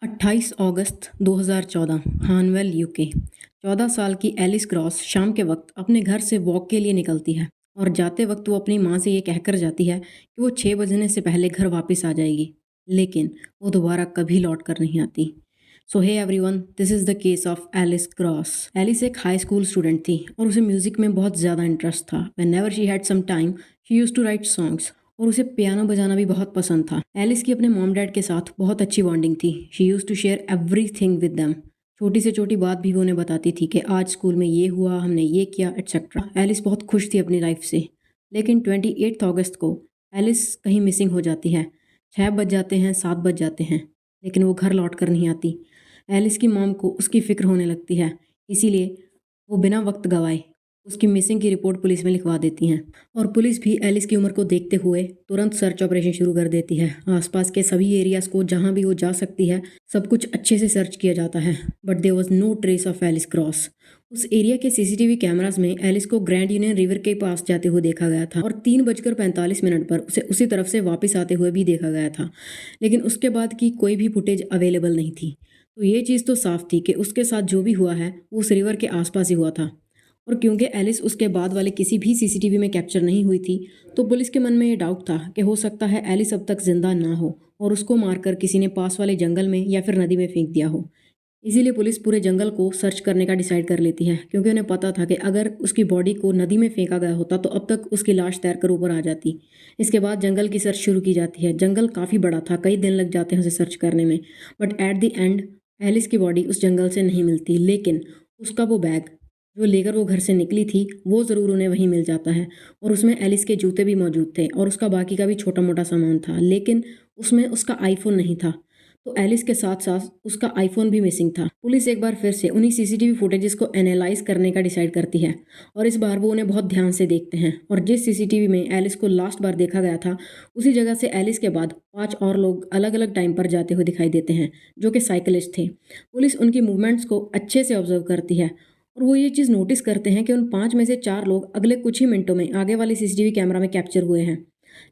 28 अगस्त 2014 हानवेल UK. 14 साल की Alice cross शाम के वक्त अपने घर से वॉक के लिए निकलती है और जाते वक्त वो अपनी माँ से ये कहकर जाती है कि वो 6 बजने से पहले घर वापस आ जाएगी, लेकिन वो दोबारा कभी लौट कर नहीं आती। So hey everyone, this is the case of Alice Cross. Alice एक हाई स्कूल स्टूडेंट थी और उसे म्यूज़िक में बहुत ज़्यादा इंटरेस्ट था। Whenever she had some time she used to write songs और उसे पियानो बजाना भी बहुत पसंद था। एलिस की अपने मॉम डैड के साथ बहुत अच्छी बॉन्डिंग थी। She used to share everything with them. छोटी से छोटी बात भी वो उन्हें बताती थी कि आज स्कूल में ये हुआ, हमने ये किया, एट्सेट्रा। एलिस बहुत खुश थी अपनी लाइफ से। लेकिन 28 अगस्त को एलिस कहीं मिसिंग हो जाती है। 6 बज जाते हैं, 7 बज जाते हैं, लेकिन वो घर लौट कर नहीं आती। एलिस की मॉम को उसकी फ़िक्र होने लगती है, इसीलिए वो बिना वक्त गवाए उसकी मिसिंग की रिपोर्ट पुलिस में लिखवा देती हैं और पुलिस भी एलिस की उम्र को देखते हुए तुरंत सर्च ऑपरेशन शुरू कर देती है। आसपास के सभी एरियाज़ को जहां भी वो जा सकती है सब कुछ अच्छे से सर्च किया जाता है, but there was no trace of Alice Cross. उस एरिया के सीसीटीवी कैमरास में एलिस को ग्रैंड यूनियन रिवर के पास जाते हुए देखा गया था और 3:45 पर उसे उसी तरफ से वापस आते हुए भी देखा गया था, लेकिन उसके बाद की कोई भी फुटेज अवेलेबल नहीं थी। तो ये चीज़ तो साफ थी कि उसके साथ जो भी हुआ है वो उस रिवर के आसपास ही हुआ था। और क्योंकि एलिस उसके बाद वाले किसी भी सीसीटीवी में कैप्चर नहीं हुई थी, तो पुलिस के मन में ये डाउट था कि हो सकता है एलिस अब तक जिंदा ना हो और उसको मारकर किसी ने पास वाले जंगल में या फिर नदी में फेंक दिया हो। इसीलिए पुलिस पूरे जंगल को सर्च करने का डिसाइड कर लेती है, क्योंकि उन्हें पता था कि अगर उसकी बॉडी को नदी में फेंका गया होता तो अब तक उसकी लाश तैरकर ऊपर आ जाती। इसके बाद जंगल की सर्च शुरू की जाती है। जंगल काफ़ी बड़ा था, कई दिन लग जाते हैं उसे सर्च करने में, but at the end Alice की बॉडी उस जंगल से नहीं मिलती, लेकिन उसका वो बैग जो लेकर वो घर से निकली थी वो ज़रूर उन्हें वहीं मिल जाता है और उसमें एलिस के जूते भी मौजूद थे और उसका बाकी का भी छोटा मोटा सामान था, लेकिन उसमें उसका आईफोन नहीं था। तो एलिस के साथ साथ उसका आईफोन भी मिसिंग था। पुलिस एक बार फिर से उन्हीं सीसीटीवी फुटेजेस को एनालाइज करने का डिसाइड करती है और इस बार वो उन्हें बहुत ध्यान से देखते हैं और जिस सीसीटीवी में एलिस को लास्ट बार देखा गया था उसी जगह से एलिस के बाद 5 और लोग अलग अलग टाइम पर जाते हुए दिखाई देते हैं, जो कि साइकिलिस्ट थे। पुलिस उनकी मूवमेंट्स को अच्छे से ऑब्जर्व करती है और वो ये चीज़ नोटिस करते हैं कि उन 5 में से 4 लोग अगले कुछ ही मिनटों में आगे वाले सीसीटीवी कैमरा में कैप्चर हुए हैं,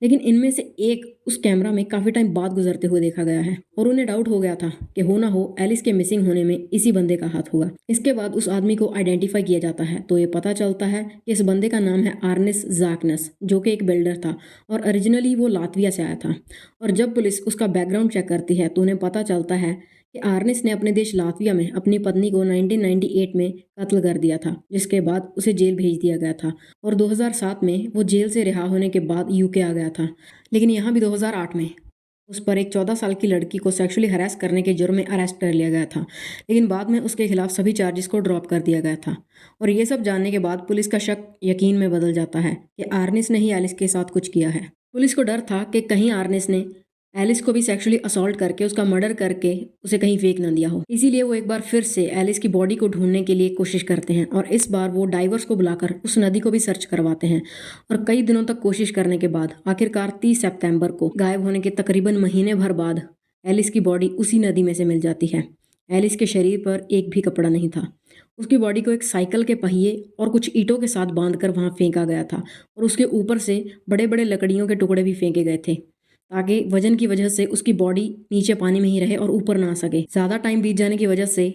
लेकिन इनमें से एक उस कैमरा में काफ़ी टाइम बाद गुजरते हुए देखा गया है और उन्हें डाउट हो गया था कि हो ना हो एलिस के मिसिंग होने में इसी बंदे का हाथ होगा। इसके बाद उस आदमी को आइडेंटिफाई किया जाता है तो ये पता चलता है कि इस बंदे का नाम है आर्नेस ज़ाकनेस, जो कि एक बिल्डर था और ओरिजिनली वो लातविया से आया था। और जब पुलिस उसका बैकग्राउंड चेक करती है तो उन्हें पता चलता है कि आर्नेस ने अपने देश लातविया में अपनी पत्नी को 1998 में कत्ल कर दिया था, जिसके बाद उसे जेल भेज दिया गया था और 2007 में वो जेल से रिहा होने के बाद यूके आ गया था। लेकिन यहाँ भी 2008 में उस पर एक 14 साल की लड़की को सेक्सुअली हरास करने के जुर्म में अरेस्ट कर लिया गया था, लेकिन बाद में उसके खिलाफ सभी चार्जेस को ड्रॉप कर दिया गया था। और ये सब जानने के बाद पुलिस का शक यकीन में बदल जाता है कि आर्नेस ने ही एलिस के साथ कुछ किया है। पुलिस को डर था कि कहीं आर्नेस ने एलिस को भी सेक्सुअली असॉल्ट करके उसका मर्डर करके उसे कहीं फेंक न दिया हो। इसीलिए वो एक बार फिर से एलिस की बॉडी को ढूंढने के लिए कोशिश करते हैं और इस बार वो डाइवर्स को बुलाकर उस नदी को भी सर्च करवाते हैं और कई दिनों तक कोशिश करने के बाद आखिरकार 30 सितंबर को गायब होने के तकरीबन महीने भर बाद एलिस की बॉडी उसी नदी में से मिल जाती है। एलिस के शरीर पर एक भी कपड़ा नहीं था। उसकी बॉडी को एक साइकिल के पहिए और कुछ ईंटों के साथ बांधकर वहां फेंका गया था और उसके ऊपर से बड़े बड़े लकड़ियों के टुकड़े भी फेंके गए थे ताकि वजन की वजह से उसकी बॉडी नीचे पानी में ही रहे और ऊपर ना आ सके। ज़्यादा टाइम बीत जाने की वजह से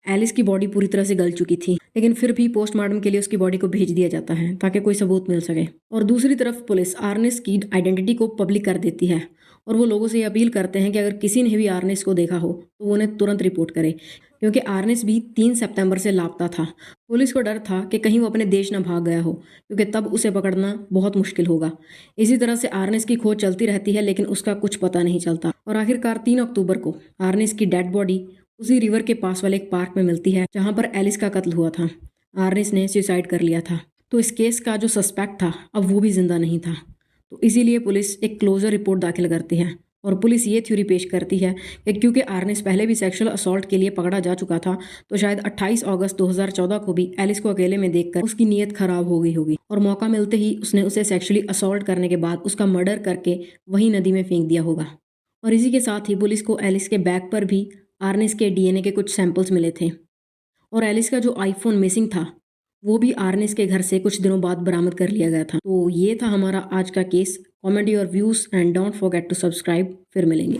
एलिस की बॉडी पूरी तरह से गल चुकी थी, लेकिन फिर भी पोस्टमार्टम के लिए उसकी बॉडी को भेज दिया जाता है ताकि कोई सबूत मिल सके। और दूसरी तरफ पुलिस आर्नेस की आइडेंटिटी को पब्लिक कर देती है और वो लोगों से अपील करते हैं कि अगर किसी ने भी आर्नेस को देखा हो तो वो उन्हें तुरंत रिपोर्ट करे, क्योंकि आर्नेस भी 3 सितंबर से लापता था। पुलिस को डर था कि कहीं वो अपने देश न भाग गया हो, क्योंकि तब उसे पकड़ना बहुत मुश्किल होगा। इसी तरह से आर्नेस की खोज चलती रहती है, लेकिन उसका कुछ पता नहीं चलता और आखिरकार 3 अक्टूबर को आर्नेस की डेड बॉडी उसी रिवर के पास वाले एक पार्क में मिलती है जहां पर एलिस का कत्ल हुआ था। आर्नेस ने सुसाइड कर लिया था, तो इस केस का जो सस्पेक्ट था अब वो भी जिंदा नहीं था। तो इसीलिए पुलिस एक क्लोजर रिपोर्ट दाखिल करती है और पुलिस ये थ्योरी पेश करती है कि क्योंकि आर्नेस पहले भी सेक्सुअल असॉल्ट के लिए पकड़ा जा चुका था, तो शायद 28 अगस्त 2014 को भी एलिस को अकेले में देखकर उसकी नीयत खराब हो गई होगी और मौका मिलते ही उसने उसे सेक्सुअली असॉल्ट करने के बाद उसका मर्डर करके वहीं नदी में फेंक दिया होगा। और इसी के साथ ही पुलिस को एलिस के बैग पर भी आर्नेस के डीएनए के कुछ सैंपल्स मिले थे और एलिस का जो आईफोन मिसिंग था वो भी आर्नेस के घर से कुछ दिनों बाद बरामद कर लिया गया था। तो ये था हमारा आज का case. Comment your views and don't forget to subscribe. फिर मिलेंगे।